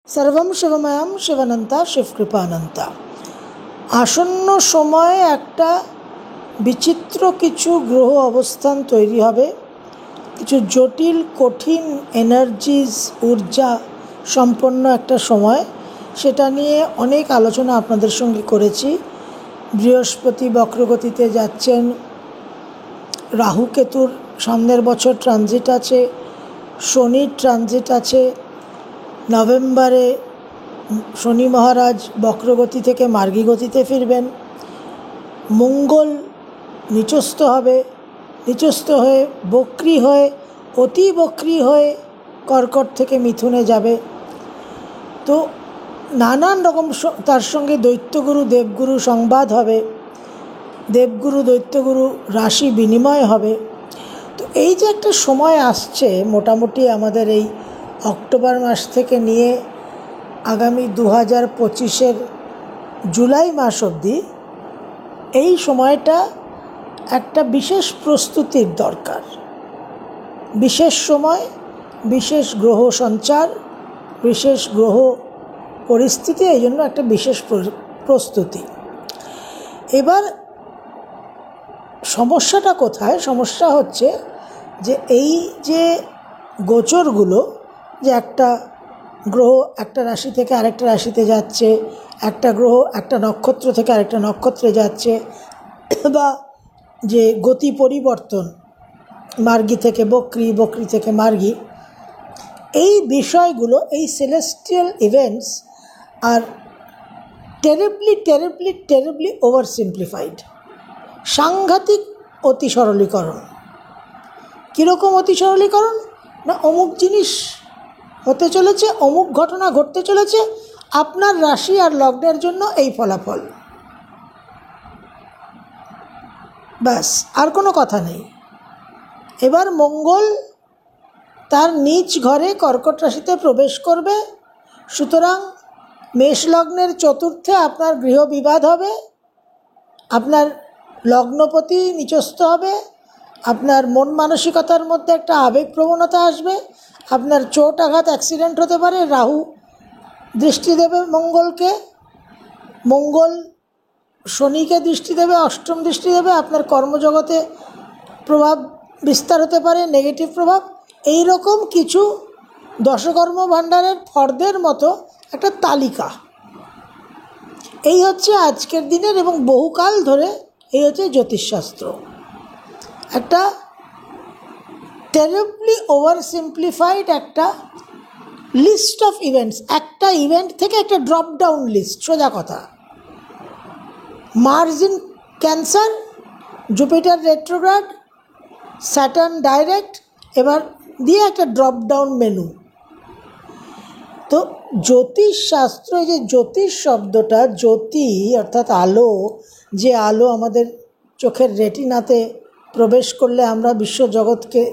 সর্বম শিবময়ম শিবানন্তা শিবকৃপানন্তা। আসন্ন সময়ে একটা বিচিত্র কিছু গ্রহ অবস্থান তৈরি হবে, কিছু জটিল কঠিন এনার্জিজ ঊর্জা সম্পন্ন একটা সময়। সেটা নিয়ে অনেক আলোচনা আপনাদের সঙ্গে করেছি। বৃহস্পতি বক্রগতিতে যাচ্ছেন, রাহু কেতুর সামনের বছর ট্রানজিট আছে, শনির ট্রানজিট আছে। নভেম্বরে শনি মহারাজ বক্রগতি থেকে মার্গী গতিতে ফিরবেন। মঙ্গল নিচস্থ হবে, নিচস্থ হয়ে বক্রী হয়ে অতি বক্রী হয়ে কর্কট থেকে মিথুনে যাবে। তো নানান রকম তার সঙ্গে দৈত্যগুরু দেবগুরু সংবাদ হবে, দেবগুরু দৈত্যগুরু রাশি বিনিময় হবে। তো এই যে একটা সময় আসছে, মোটামুটি আমাদের এই অক্টোবর মাস থেকে নিয়ে আগামী 2025-এর জুলাই মাস অবধি, এই সময়টা একটা বিশেষ প্রস্তুতির দরকার। বিশেষ সময়, বিশেষ গ্রহ সঞ্চার, বিশেষ গ্রহ পরিস্থিতি, এই জন্য একটা বিশেষ প্রস্তুতি। এবার সমস্যাটা কোথায়? সমস্যা হচ্ছে যে এই যে গোচরগুলো, যে একটা গ্রহ একটা রাশি থেকে আরেকটা রাশিতে যাচ্ছে, একটা গ্রহ একটা নক্ষত্র থেকে আরেকটা নক্ষত্রে যাচ্ছে, বা যে গতি পরিবর্তন, মার্গী থেকে বক্রী, বক্রী থেকে মার্গী, এই বিষয়গুলো, এই সেলেস্টিয়াল ইভেন্টস আর টেরিবলি ওভার সিম্পলিফাইড। সাংঘাতিক অতি সরলীকরণ। কীরকম অতি সরলীকরণ? না, অমুক জিনিস হতে চলেছে, অমুক ঘটনা ঘটতে চলেছে, আপনার রাশি আর লগ্নের জন্য এই ফলাফল, ব্যাস, আর কোনো কথা নেই। এবার মঙ্গল তার নিজ ঘরে কর্কট রাশিতে প্রবেশ করবে, সুতরাং মেষ লগ্নের চতুর্থে আপনার গৃহবিবাদ হবে, আপনার লগ্নপতি নিচস্থ হবে, আপনার মন মানসিকতার মধ্যে একটা আবেগপ্রবণতা আসবে, আপনার চোট আঘাত অ্যাক্সিডেন্ট হতে পারে। রাহু দৃষ্টি দেবে মঙ্গলকে, মঙ্গল শনিকে দৃষ্টি দেবে, অষ্টম দৃষ্টি দেবে, আপনার কর্মজগতে প্রভাব বিস্তার হতে পারে, নেগেটিভ প্রভাব। এই রকম কিছু দশকর্ম ভাণ্ডারের ফর্দের মতো একটা তালিকা। এই হচ্ছে আজকের দিনের এবং বহুকাল ধরে এই হচ্ছে জ্যোতিষশাস্ত্র। একটা টেরিবলি ওভার সিম্পলিফাইড একটা লিস্ট অফ ইভেন্টস। একটা ইভেন্ট থেকে একটা ড্রপ ডাউন লিস্ট, সোজা কথা। Mars in Cancer, Jupiter retrograde, Saturn direct, এবার দিয়ে একটা ড্রপ ডাউন মেনু। তো জ্যোতিষশাস্ত্র, এই যে জ্যোতিষ শব্দটা, জ্যোতি অর্থাৎ আলো, যে আলো আমাদের চোখের রেটিনাতে প্রবেশ করলে আমরা বিশ্বজগৎকে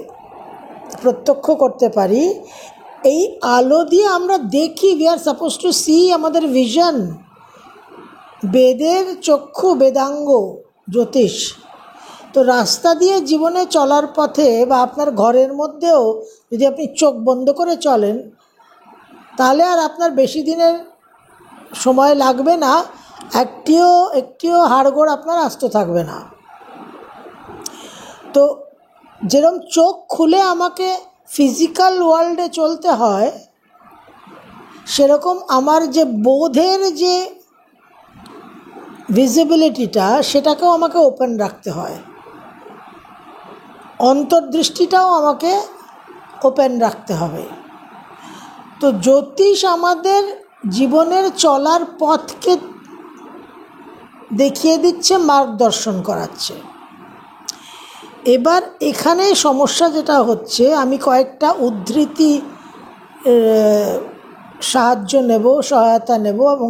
প্রত্যক্ষ করতে পারি, এই আলো দিয়ে আমরা দেখি, we are suppose to see, আমাদের ভিশন। বেদের চক্ষু বেদাঙ্গ জ্যোতিষ। তো রাস্তা দিয়ে জীবনে চলার পথে বা আপনার ঘরের মধ্যেও যদি আপনি চোখ বন্ধ করে চলেন, তাহলে আর আপনার বেশি দিনের সময় লাগবে না, একটিও হাড়গোড় আপনার আস্ত থাকবে না। তো যেরকম চোখ খুলে আমাকে ফিজিক্যাল ওয়ার্ল্ডে চলতে হয়, সেরকম আমার যে বোধের যে ভিজিবিলিটিটা, সেটাকেও আমাকে ওপেন রাখতে হয়, অন্তর্দৃষ্টিটাও আমাকে ওপেন রাখতে হবে। তো জ্যোতিষ আমাদের জীবনের চলার পথকে দেখিয়ে দিচ্ছে, মার্গদর্শন করাচ্ছে। এবার এখানে সমস্যা যেটা হচ্ছে, আমি কয়েকটা উদ্ধৃতি সহায়তা নেব এবং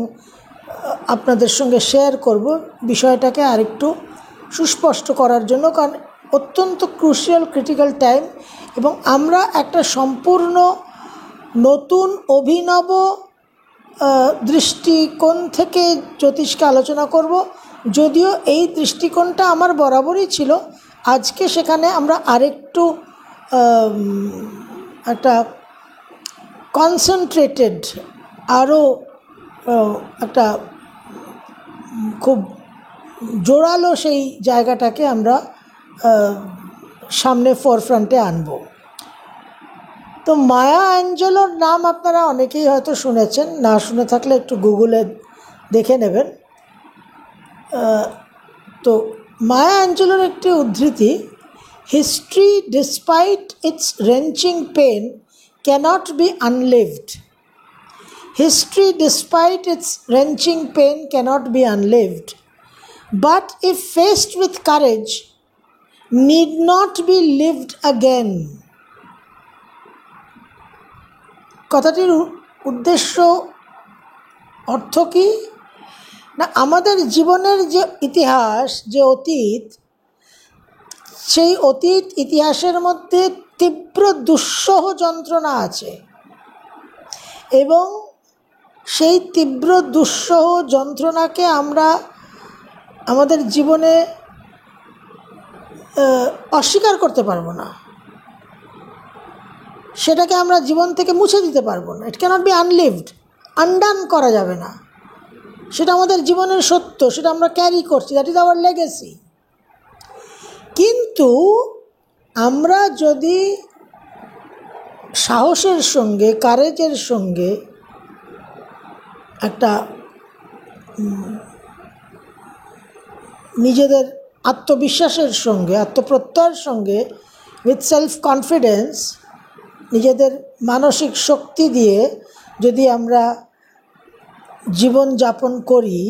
আপনাদের সঙ্গে শেয়ার করব বিষয়টাকে আরেকটু সুস্পষ্ট করার জন্য, কারণ অত্যন্ত ক্রুশিয়াল ক্রিটিক্যাল টাইম, এবং আমরা একটা সম্পূর্ণ নতুন অভিনব দৃষ্টিকোণ থেকে জ্যোতিষকে আলোচনা করব। যদিও এই দৃষ্টিকোণটা আমার বরাবরই ছিল, আজকে সেখানে আমরা আরেকটু একটা কনসেন্ট্রেটেড আরও একটা খুব জোরালো সেই জায়গাটাকে আমরা সামনে ফোরফ্রন্টে আনব। তো মায়া অ্যাঞ্জেলোর নাম আপনারা অনেকেই হয়তো শুনেছেন, না শুনে থাকলে একটু গুগলে দেখে নেবেন। তো মায়া অ্যাঞ্জেলোর একটি উদ্ধৃতি, history despite its wrenching pain cannot be unlived. History, despite its wrenching pain, cannot be unlived, but if faced with courage, need not be lived again. কথাটির উদ্দেশ্য অর্থ কি না, আমাদের জীবনের যে ইতিহাস, যে অতীত, সেই অতীত ইতিহাসের মধ্যে তীব্র দুঃসহ যন্ত্রণা আছে এবং সেই তীব্র দুঃসহ যন্ত্রণাকে আমরা আমাদের জীবনে অস্বীকার করতে পারবো না, সেটাকে আমরা জীবন থেকে মুছে দিতে পারবো না। ইট ক্যানট বি আনলিভড, আনডান করা যাবে না। সেটা আমাদের জীবনের সত্য, সেটা আমরা ক্যারি করছি, দ্যাট ইজ আওয়ার লেগেসি। কিন্তু আমরা যদি সাহসের সঙ্গে, কারেজের সঙ্গে, একটা নিজেদের আত্মবিশ্বাসের সঙ্গে, আত্মপ্রত্যয়ের সঙ্গে, উইথ সেলফ কনফিডেন্স, নিজেদের মানসিক শক্তি দিয়ে যদি আমরা জীবন যাপন করি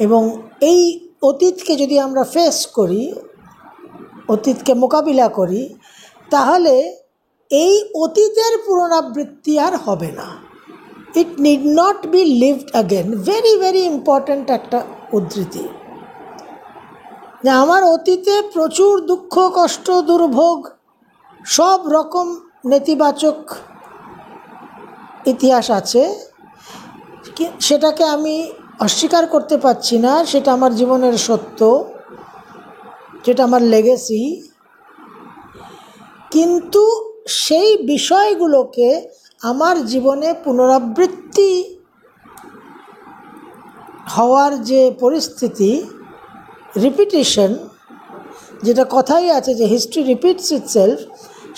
এবং এই অতীতকে যদি আমরা ফেস করি, অতীতকে মোকাবিলা করি, তাহলে এই অতীতের পুনরাবৃত্তি আর হবে না। It need not be lived again. Very very important একটা উদ্ধৃতি, যে আমার অতীতে প্রচুর দুঃখ, কষ্ট, দুর্ভোগ, সব রকম নেতিবাচক ইতিহাস আছে, সেটাকে আমি অস্বীকার করতে পারছি না, সেটা আমার জীবনের সত্য, যেটা আমার লেগেসি। কিন্তু সেই বিষয়গুলোকে আমার জীবনে পুনরাবৃত্তি হওয়ার যে পরিস্থিতি, রিপিটিশন, যেটা কথাই আছে যে হিস্ট্রি রিপিটস ইটসেলফ,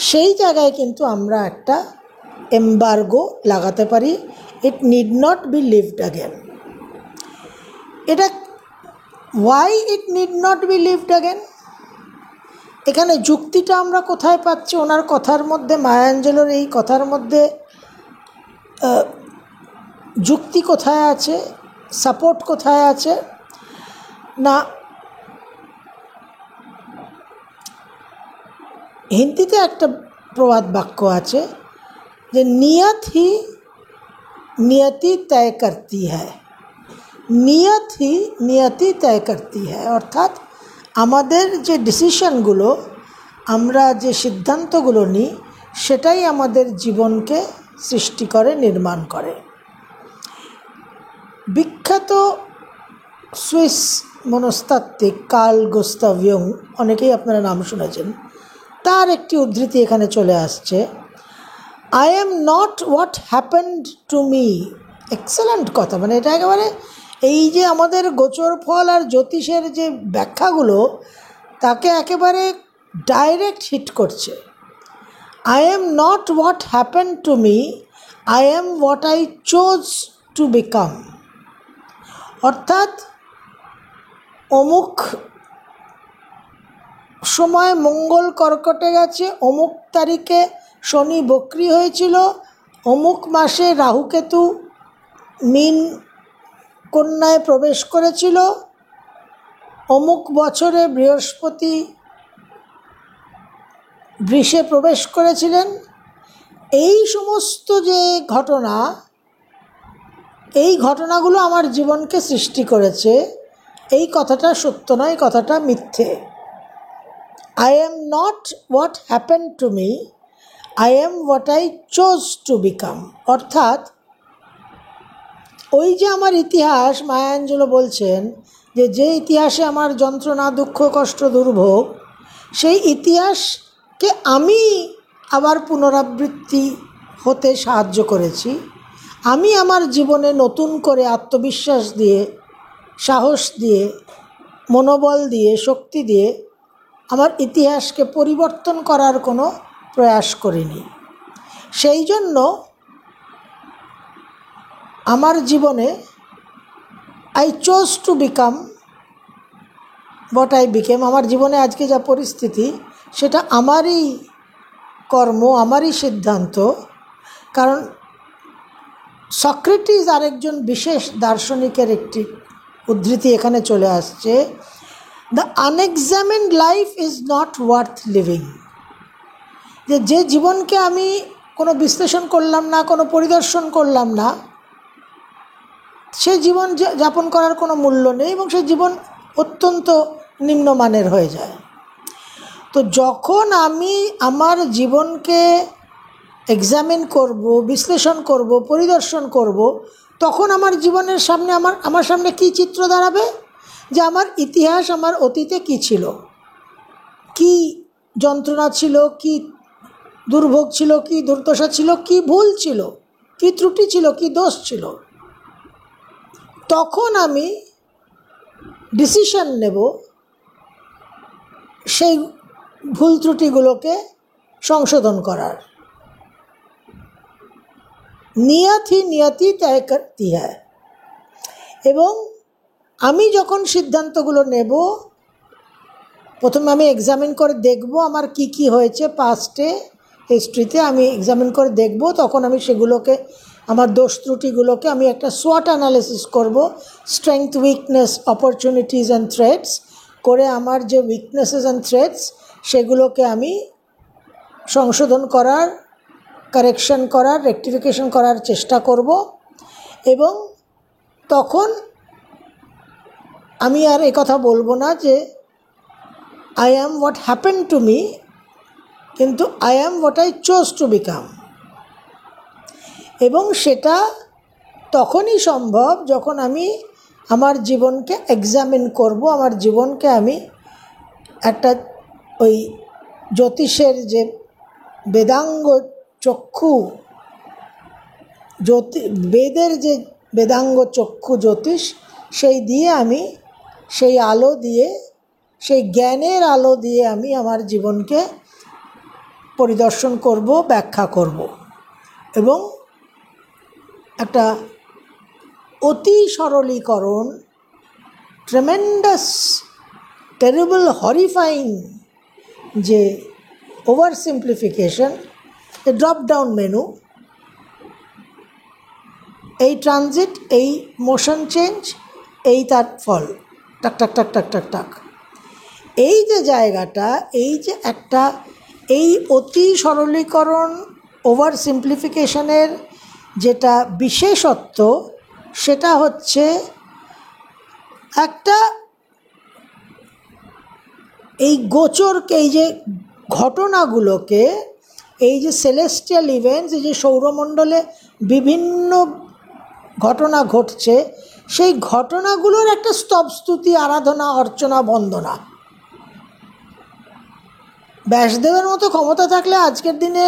সেই জায়গায় কিন্তু আমরা একটা এমবার্গো লাগাতে পারি। It need not be lived again. এটা why it need not be lived again, এখানে যুক্তিটা আমরা কোথায় পাচ্ছি? ওনার কথার মধ্যে, মায়া অ্যাঞ্জেলোর এই কথার মধ্যে যুক্তি কোথায় আছে, সাপোর্ট কোথায় আছে? না, হিন্দিতে একটা প্রবাদ বাক্য আছে যে নিয়ত হি নিয়তি তয় করতি হ্যায়, নিয়ত হি নিয়তি তয় করতি হ্যায়। অর্থাৎ আমাদের যে ডিসিশনগুলো, আমরা যে সিদ্ধান্তগুলো নিই, সেটাই আমাদের জীবনকে সৃষ্টি করে, নির্মাণ করে। বিখ্যাত সুইস মনস্তাত্ত্বিক কার্ল গুস্তাভ ইয়ং, অনেকেই আপনারা নাম শুনেছেন, তার একটি উদ্ধৃতি এখানে চলে আসছে, I am not what happened to me. Excellent কথা, মানে এটা একেবারে এই যে আমাদের গোচর ফল আর জ্যোতিষের যে ব্যাখ্যাগুলো, তাকে একেবারে ডাইরেক্ট হিট করছে। I am not what happened to me, I am what I chose to become. অর্থাৎ অমুক সময় মঙ্গল কর্কটে গেছে, অমুক তারিখে শনি বক্রী হয়েছিল, অমুক মাসে রাহুকেতু মীন কন্যায় প্রবেশ করেছিল, অমুক বছরে বৃহস্পতি বৃষে প্রবেশ করেছিলেন। এই সমস্ত যে ঘটনা, এই ঘটনাগুলো আমার জীবনকে সৃষ্টি করেছে, এই কথাটা সত্য নয়, কথাটা মিথ্যে। I am not what happened to me, I am what I chose to become. অর্থাৎ ওই যে আমার ইতিহাস, মায়া অ্যাঞ্জেলো বলছেন যে ইতিহাসে আমার যন্ত্রণা, দুঃখ, কষ্ট, দুর্ভোগ, সেই ইতিহাসকে আমি আবার পুনরাবৃত্তি হতে সাহায্য করেছি, আমি আমার জীবনে নতুন করে আত্মবিশ্বাস দিয়ে, সাহস দিয়ে, মনোবল দিয়ে, শক্তি দিয়ে আমার ইতিহাসকে পরিবর্তন করার কোনো প্রয়াস করিনি। সেই জন্য আমার জীবনে I chose to become what I became. আমার জীবনে আজকে যা পরিস্থিতি সেটা আমারই কর্ম, আমারই সিদ্ধান্ত। কারণ সক্রেটিস আরেকজন বিশেষ দার্শনিকের একটি উদ্ধৃতি এখানে চলে আসছে, the unexamined life is not worth living. যে জীবনকে আমি কোনো বিশ্লেষণ করলাম না, কোনো পরিদর্শন করলাম না, সে জীবন যাপন করার কোনো মূল্য নেই এবং সেই জীবন অত্যন্ত নিম্নমানের হয়ে যায়। তো যখন আমি আমার জীবনকে এক্সামিন করব, বিশ্লেষণ করব, পরিদর্শন করব, তখন আমার জীবনের সামনে আমার সামনে কী চিত্র দাঁড়াবে? যে আমার ইতিহাস, আমার অতীতে কী ছিল, কী যন্ত্রণা ছিল, কী দুর্ভোগ ছিল, কী দুর্দশা ছিল, কী ভুল ছিল, কী ত্রুটি ছিল, কী দোষ ছিল। তখন আমি ডিসিশন নেব সেই ভুল ত্রুটিগুলোকে সংশোধন করার। নিয়ত হি নিয়তি তয় করতি হ্যায়। এবং আমি যখন সিদ্ধান্তগুলো নেব, প্রথমে আমি এক্সামিন করে দেখব আমার কি কি হয়েছে পাস্টে, হিস্ট্রিতে আমি এক্সামিন করে দেখব। তখন আমি সেগুলোকে, আমার দোষ ত্রুটিগুলোকে আমি একটা সোয়াট অ্যানালিসিস করব, strength, weakness, opportunities and threats করে আমার যে উইকনেসেস অ্যান্ড থ্রেটস সেগুলোকে আমি সংশোধন করার, কারেকশন করার, রেকটিফিকেশন করার চেষ্টা করব। এবং তখন আমি আর কথা বলবো না যে I am what happen to me, কিন্তু I am what I chose to become. এবং সেটা তখনই সম্ভব যখন আমি আমার জীবনকে এক্সামিন করব, আমার জীবনকে আমি একটা ওই জ্যোতিষের যে বেদাঙ্গ চক্ষু, বেদের যে বেদাঙ্গ চক্ষু জ্যোতিষ, সেই দিয়ে আমি, সেই আলো দিয়ে, সেই জ্ঞানের আলো দিয়ে আমি আমার জীবনকে পরিদর্শন করব, ব্যাখ্যা করব। এবং একটা অতি সরলীকরণ, ট্রেমেন্ডাস, টেরিবল, হরিফাইং যে ওভার সিম্পলিফিকেশন, এ ড্রপ ডাউন মেনু, এই ট্রানজিট, এই মোশন চেঞ্জ, এই তার ফল, টাক টাক টাক টাক টাক টাক। এই যে জায়গাটা, এই যে একটা, এই অতি সরলীকরণ, ওভার সিম্পলিফিকেশনের যেটা বিশেষত্ব, সেটা হচ্ছে একটা এই গোচরকে, এই যে ঘটনাগুলোকে, এই যে সেলেস্টিয়াল ইভেন্টস, এই যে সৌরমণ্ডলে বিভিন্ন ঘটনা ঘটছে, সেই ঘটনাগুলোর একটা স্তবস্তুতি, আরাধনা, অর্চনা, বন্দনা। ব্যাসদেবের মতো ক্ষমতা থাকলে আজকের দিনে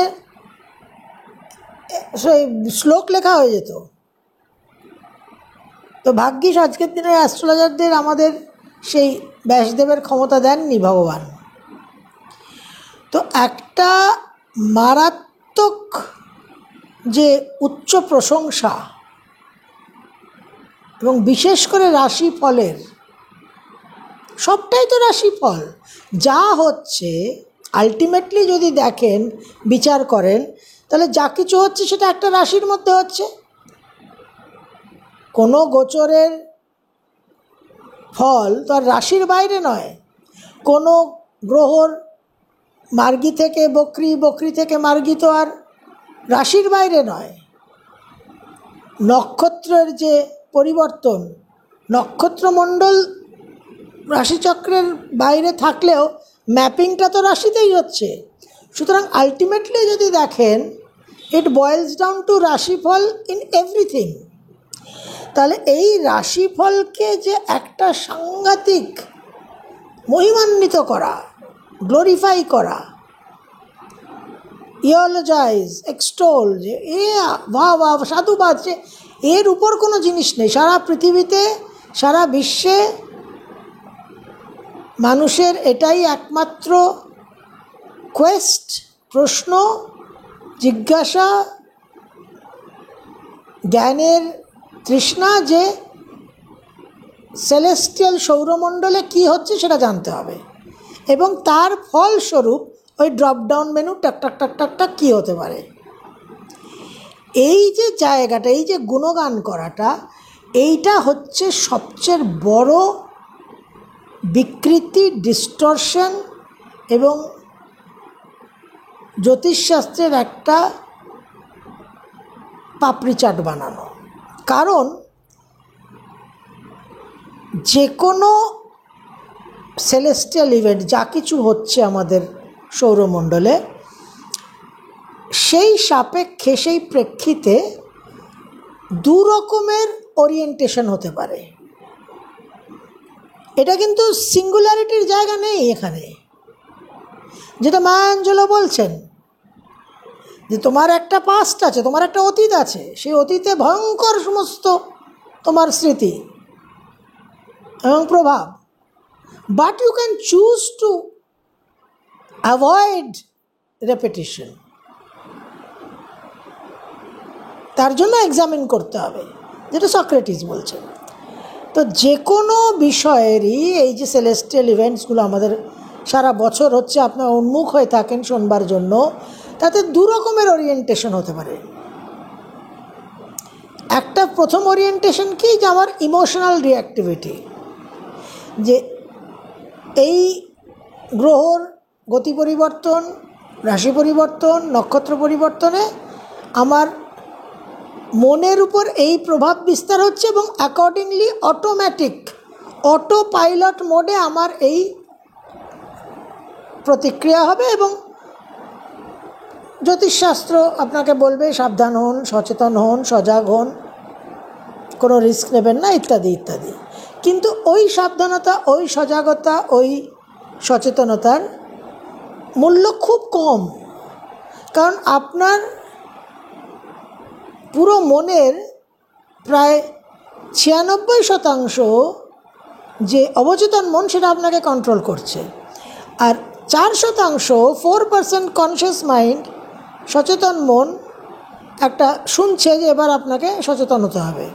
সেই শ্লোক লেখা হয়ে যেত। তো ভাগ্যিস আজকের দিনে অ্যাস্ট্রোলজারদের আমাদের সেই ব্যাসদেবের ক্ষমতা দেননি ভগবান। তো একটা মারাত্মক যে উচ্চ প্রশংসা, এবং বিশেষ করে রাশিফলের, সবটাই তো রাশিফল, যা হচ্ছে আলটিমেটলি যদি দেখেন, বিচার করেন, তাহলে যা কিছু হচ্ছে সেটা একটা রাশির মধ্যে হচ্ছে। কোনো গোচরের ফল তো আর রাশির বাইরে নয়। কোনো গ্রহর মার্গী থেকে বকরি, বকরি থেকে মার্গী তো আর রাশির বাইরে নয়। নক্ষত্রের যে পরিবর্তন, নক্ষত্রমণ্ডল রাশিচক্রের বাইরে থাকলেও ম্যাপিংটা তো রাশিতেই হচ্ছে। সুতরাং আলটিমেটলি যদি দেখেন, ইট বয়েলস ডাউন টু রাশিফল ইন এভরিথিং। তাহলে এই রাশিফলকে যে একটা সাংঘাতিক মহিমান্বিত করা, গ্লোরিফাই করা, ইওলজাইজ, এক্সটোল, যে এ বাহ বাহ সাধুবাদ, যে এর উপর কোনো জিনিস নেই। সারা পৃথিবীতে, সারা বিশ্বে মানুষের এটাই একমাত্র কোয়েস্ট, প্রশ্ন, জিজ্ঞাসা, জ্ঞানের তৃষ্ণা, যে সেলেস্টিয়াল সৌরমণ্ডলে কী হচ্ছে সেটা জানতে হবে, এবং তার ফলস্বরূপ ওই ড্রপডাউন মেনু টাক টাক টাক টাক টাক কী হতে পারে। এই যে জায়গাটা, এই যে গুণগান করাটা, এইটা হচ্ছে সবচেয়ে বড় বিকৃতি, ডিস্টরশন এবং জ্যোতিষশাস্ত্রের একটা পাপড়ি চাট বানানো। কারণ যে কোনো সেলেস্টিয়াল ইভেন্ট, যা কিছু হচ্ছে আমাদের সৌরমণ্ডলে, সেই সাপেক্ষে, সেই প্রেক্ষিতে দু রকমের ওরিয়েন্টেশন হতে পারে। এটা কিন্তু সিঙ্গুলারিটির জায়গা নেই এখানে, যেটা মায়া অ্যাঞ্জেলো বলছেন, যে তোমার একটা পাস্ট আছে, তোমার একটা অতীত আছে, সেই অতীতে ভয়ঙ্কর সমস্ত তোমার স্মৃতি এবং প্রভাব, but you can choose to avoid repetition. তার জন্য এক্সামিন করতে হবে, যেটা সক্রেটিস বলছেন। তো যে কোনো বিষয়েরই এই যে সেলেস্টিয়াল ইভেন্টসগুলো আমাদের সারা বছর হচ্ছে, আপনার উন্মুখ হয়ে থাকেন শোনবার জন্য, তাতে দু রকমের ওরিয়েন্টেশন হতে পারে। একটা প্রথম ওরিয়েন্টেশন কি, যে আমার ইমোশনাল রিঅ্যাক্টিভিটি, যে এই গ্রহর গতি পরিবর্তন, রাশি পরিবর্তন, নক্ষত্র পরিবর্তনে আমার মনের উপর এই প্রভাব বিস্তার হচ্ছে, এবং অ্যাকর্ডিংলি অটোমেটিক, অটো পাইলট মোডে আমার এই প্রতিক্রিয়া হবে, এবং জ্যোতিষশাস্ত্র আপনাকে বলবে সাবধান হন, সচেতন হন, সজাগ হন, কোনো রিস্ক নেবেন না, ইত্যাদি ইত্যাদি। কিন্তু ওই সাবধানতা, ওই সজাগতা, ওই সচেতনতার মূল্য খুব কম, কারণ আপনার পুরো মনের প্রায় 96% যে অবচেতন মন, সেটা আপনাকে কন্ট্রোল করছে, আর 4%, 4% কনসিয়াস মাইন্ড, সচেতন মন, একটা শুনছে যে এবার আপনাকে সচেতন হতে হবে।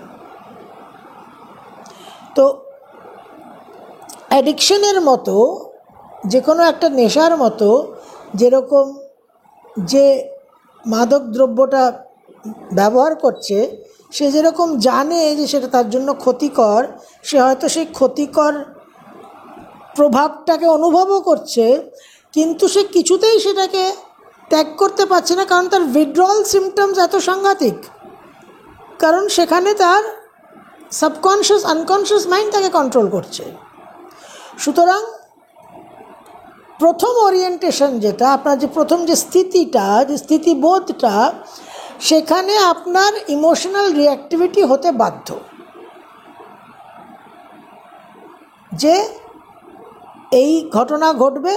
তো অ্যাডিকশনের মতো, যে কোনো একটা নেশার মতো, যেরকম যে মাদক দ্রব্যটা ব্যবহার করছে, সে যেরকম জানে যে সেটা তার জন্য ক্ষতিকর, সে হয়তো সেই ক্ষতিকর প্রভাবটাকে অনুভবও করছে, কিন্তু সে কিছুতেই সেটাকে ত্যাগ করতে পারছে না, কারণ তার উইথড্রয়াল সিমটমস এত সাংঘাতিক, কারণ সেখানে তার সাবকনশিয়াস, আনকনশিয়াস মাইন্ড তাকে কন্ট্রোল করছে। সুতরাং প্রথম ওরিয়েন্টেশন যেটা আপনার, যে প্রথম যে স্থিতিটা, যে স্থিতিবোধটা, সেখানে আপনার ইমোশনাল রিঅ্যাক্টিভিটি হতে বাধ্য, যে এই ঘটনা ঘটবে,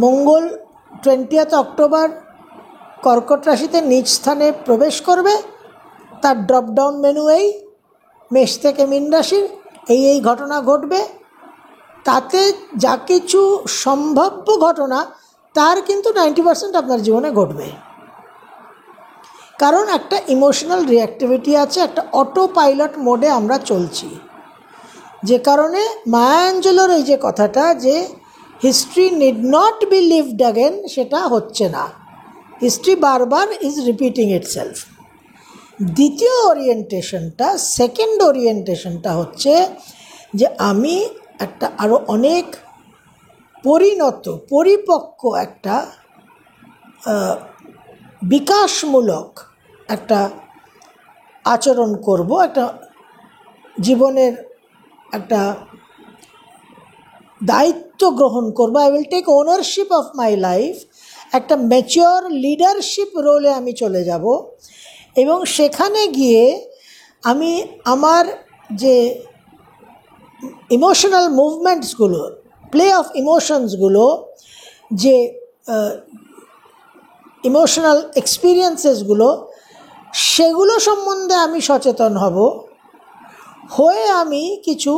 মঙ্গল 20 অক্টোবর কর্কট রাশিতে নিজ স্থানে প্রবেশ করবে, তার ড্রপডাউন মেনু এই মেষ থেকে মীন রাশির, এই ঘটনা ঘটবে, তাতে যা কিছু সম্ভাব্য ঘটনা, তার কিন্তু 90% আপনার জীবনে ঘটবে, কারণ একটা ইমোশনাল রিঅ্যাক্টিভিটি আছে, একটা অটো পাইলট মোডে আমরা চলছি। যে কারণে মায়া অ্যাঞ্জেলোর এই যে কথাটা, যে history need not be lived again, সেটা হচ্ছে না। হিস্ট্রি বারবার ইজ রিপিটিং ইটসেলফ। দ্বিতীয় ওরিয়েন্টেশনটা, সেকেন্ড ওরিয়েন্টেশনটা হচ্ছে যে আমি একটা আরও অনেক পরিণত, পরিপক্ক একটা বিকাশমূলক একটা আচরণ করব, একটা জীবনের একটা দায়িত্ব গ্রহণ করব। I will take ownership of my life, একটা ম্যাচিওর লিডারশিপ রোলে আমি চলে যাব, এবং সেখানে গিয়ে আমি আমার যে ইমোশনাল মুভমেন্টসগুলো, প্লে অফ ইমোশনসগুলো, যে ইমোশনাল এক্সপিরিয়েন্সেসগুলো, সেগুলো সম্বন্ধে আমি সচেতন হব, হয়ে আমি কিছু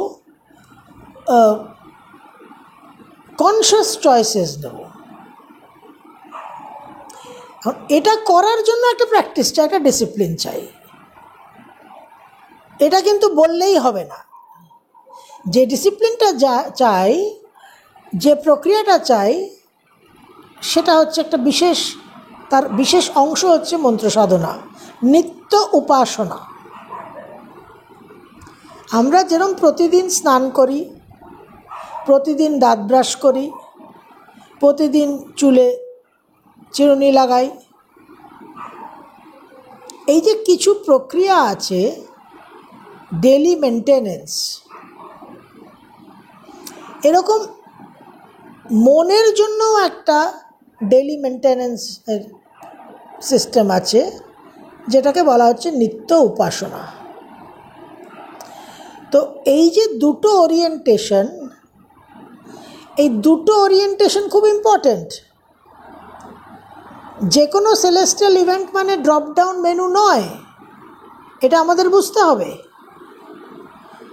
কনশাস চয়েসেস নেব। এটা করার জন্য একটা প্র্যাকটিস চাই, একটা ডিসিপ্লিন চাই। এটা কিন্তু বললেই হবে না। যে ডিসিপ্লিনটা চাই, যে প্রক্রিয়াটা চাই, সেটা হচ্ছে একটা তার বিশেষ অংশ হচ্ছে মন্ত্র সাধনা, নিত্য উপাসনা। আমরা যেরকম প্রতিদিন স্নান করি, প্রতিদিন দাঁত ব্রাশ করি, প্রতিদিন চুলে চিরুনি লাগাই, এই যে কিছু প্রক্রিয়া আছে ডেলি মেনটেনেন্স, এরকম মনের জন্যও একটা ডেলি মেনটেনেন্সের সিস্টেম আছে, যেটাকে বলা হচ্ছে নিত্য উপাসনা। তো এই যে দুটো ওরিয়েন্টেশন, এই দুটো ওরিয়েন্টেশন খুব ইম্পর্ট্যান্ট। যে কোনো সেলেস্টিয়াল ইভেন্ট মানে ড্রপ ডাউন মেনু নয়, এটা আমাদের বুঝতে হবে।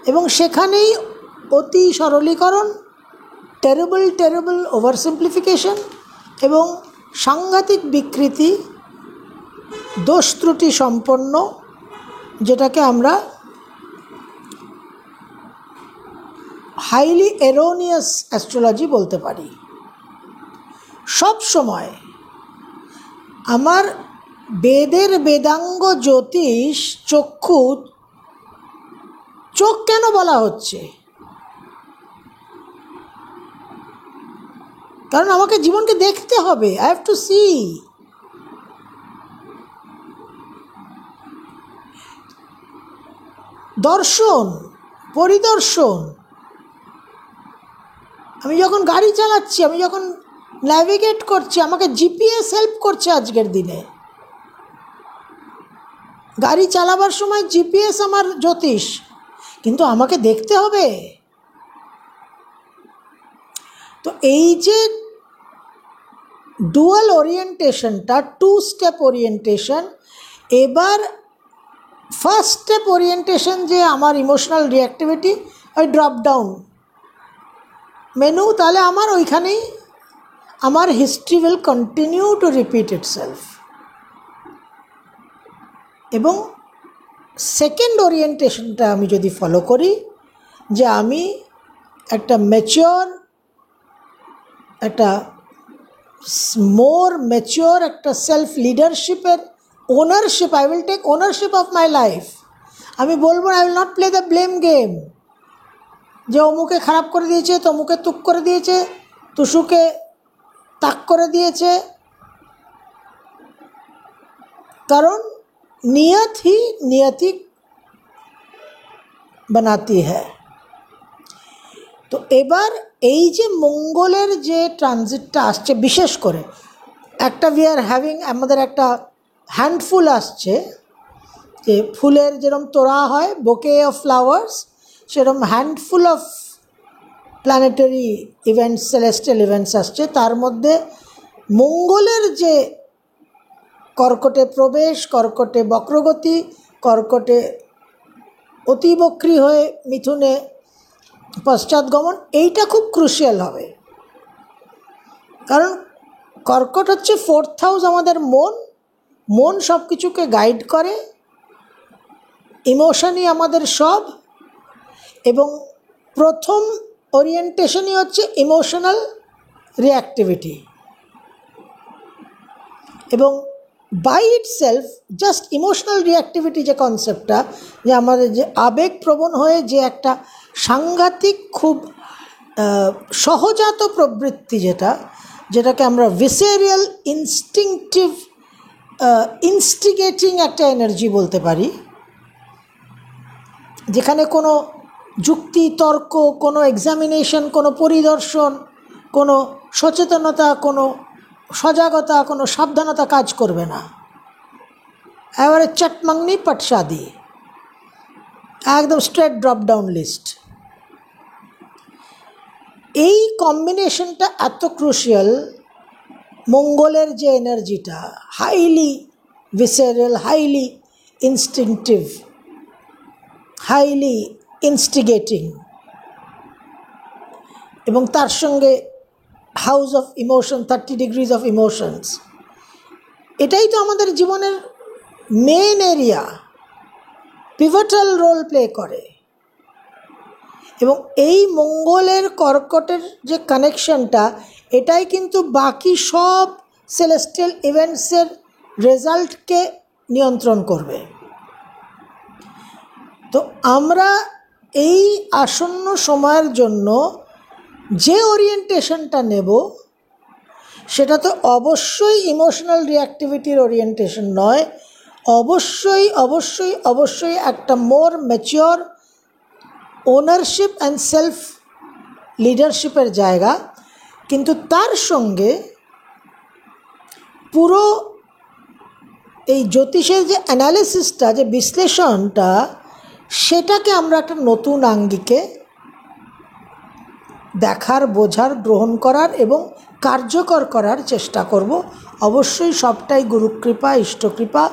এবং সেখানেই অতি সরলীকরণ, টেরিবল ওভার সিম্পলিফিকেশন এবং সাংঘাতিক বিকৃতি, দোষ ত্রুটি সম্পন্ন, যেটাকে আমরা হাইলি এরোনিয়াস অ্যাস্ট্রোলজি বলতে পারি। সব সময় আমার বেদের বেদাঙ্গ জ্যোতিষ চোখ কেন বলা হচ্ছে? কারণ আমাকে জীবনকে দেখতে হবে, আই হ্যাভ টু সি। দর্শন, পরিদর্শন। আমি যখন গাড়ি চালাচ্ছি, আমি যখন ন্যাভিগেট করছি, আমাকে জিপিএস হেল্প করছে আজকের দিনে। গাড়ি চালাবার সময় জিপিএস আমার জ্যোতিষ, কিন্তু আমাকে দেখতে হবে। তো এই যে ডুয়াল ওরিয়েন্টেশনটা, 2 স্টেপ ওরিয়েন্টেশন, এবার ফার্স্ট স্টেপ ওরিয়েন্টেশন যে আমার ইমোশনাল রিঅ্যাক্টিভিটি, ওই ড্রপ ডাউন মেনু, তাহলে আমার ওইখানেই আমার history will continue to repeat itself. এবং সেকেন্ড ওরিয়েন্টেশনটা আমি যদি ফলো করি, যে আমি একটা ম্যাচিওর, একটা একটা সেলফ লিডারশিপের ownership, I will take ownership of my life. আমি বলবো I will not play the blame game, যে অমুকে খারাপ করে দিয়েছে, তমুকে তুক করে দিয়েছে, তুসুকে তাক করে দিয়েছে। কারণ নিয়ত ही नियति বানাতি হ্যায়। তো এবার এই যে মঙ্গলের যে ট্রানজিটটা আসছে, বিশেষ করে একটা আমাদের একটা হ্যান্ডফুল আসছে, যে ফুলের যেরকম তোড়া হয়, বোকে অফ ফ্লাওয়ার্স, সেরকম handful of planetary events, celestial events আসছে। তার মধ্যে মঙ্গলের যে কর্কটে প্রবেশ, কর্কটে বক্রগতি, কর্কটে অতিবক্রী হয়ে মিথুনে পশ্চাৎগমন, এইটা খুব ক্রুশিয়াল হবে। কারণ কর্কট হচ্ছে 4th হাউস, আমাদের মন সব কিছুকে গাইড করে, ইমোশনই আমাদের সব। এবং প্রথম ওরিয়েন্টেশনই হচ্ছে ইমোশনাল রিঅ্যাক্টিভিটি। এবং by itself just emotional reactivity যে কনসেপ্টটা, যে আমাদের যে আবেগপ্রবণ হয়ে যে একটা সাংঘাতিক খুব সহজাত প্রবৃত্তি, যেটাকে আমরা ভিসেরিয়াল ইনস্টিংটিভ ইনস্টিগেটিং একটা এনার্জি বলতে পারি, যেখানে কোনো যুক্তি, তর্ক, কোনো এক্সামিনেশন, কোনো পরিদর্শন, কোনো সচেতনতা, কোনো সজাগতা, কোনো সাবধানতা কাজ করবে না। এবারে চটমাংনি পটসাদি, একদম স্ট্রেট ড্রপ ডাউন লিস্ট। এই কম্বিনেশনটা এত ক্রুশিয়াল, মঙ্গলের যে এনার্জিটা highly visceral, highly instinctive, highly instigating, এবং তার সঙ্গে house of emotion, 30 degrees of emotions, এটাই তো আমাদের জীবনের মেইন এরিয়া, পিভটাল রোল প্লে করে। এবং এই মঙ্গলের কর্কটের যে কানেকশনটা, এটাই কিন্তু বাকি সব সেলেস্টিয়াল ইভেন্টসের রেজাল্টকে নিয়ন্ত্রণ করবে। তো আমরা এই আসন্ন সময়ের জন্য যে ওরিয়েন্টেশনটা নেব, সেটা তো অবশ্যই ইমোশনাল রিঅ্যাক্টিভিটির ওরিয়েন্টেশন নয়, অবশ্যই অবশ্যই অবশ্যই একটা মোর ম্যাচিওর ওনারশিপ অ্যান্ড সেলফ লিডারশিপের জায়গা। কিন্তু তার সঙ্গে পুরো এই জ্যোতিষের যে অ্যানালিসিসটা, যে বিশ্লেষণটা, সেটাকে আমরা একটা নতুন আঙ্গিকে দেখার, বোঝার, গ্রহণ করার এবং কার্যকর করার চেষ্টা করব। অবশ্যই সবটাই গুরুকৃপা, ইষ্টকৃপা,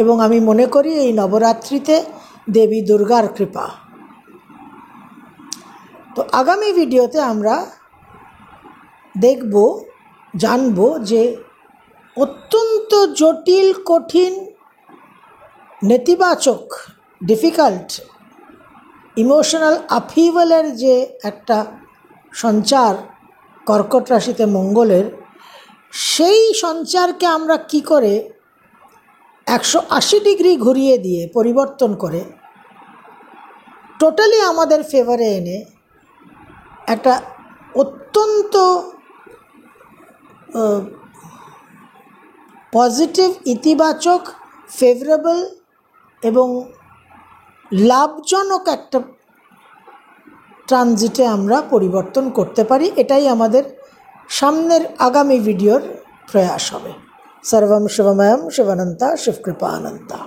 এবং আমি মনে করি এই নবরাত্রিতে দেবী দুর্গার কৃপা। তো আগামী ভিডিওতে আমরা দেখব, জানব যে অত্যন্ত জটিল, কঠিন, নেতিবাচক, ডিফিকাল্ট ইমোশনাল আপহিভালের যে একটা সঞ্চার কর্কট রাশিতে মঙ্গলের, সেই সঞ্চারকে আমরা কি করে 180 ডিগ্রি ঘুরিয়ে দিয়ে, পরিবর্তন করে, টোটালি আমাদের ফেভারে এনে একটা অত্যন্ত পজিটিভ, ইতিবাচক, ফেভারেবল এবং লাভজনক একটা ট্রানজিটে আমরা পরিবর্তন করতে পারি, এটাই আমাদের সামনের আগামী ভিডিওর প্রয়াস হবে। সর্বম শিবময়ম শিবানন্তা, শিবকৃপা অনন্তা।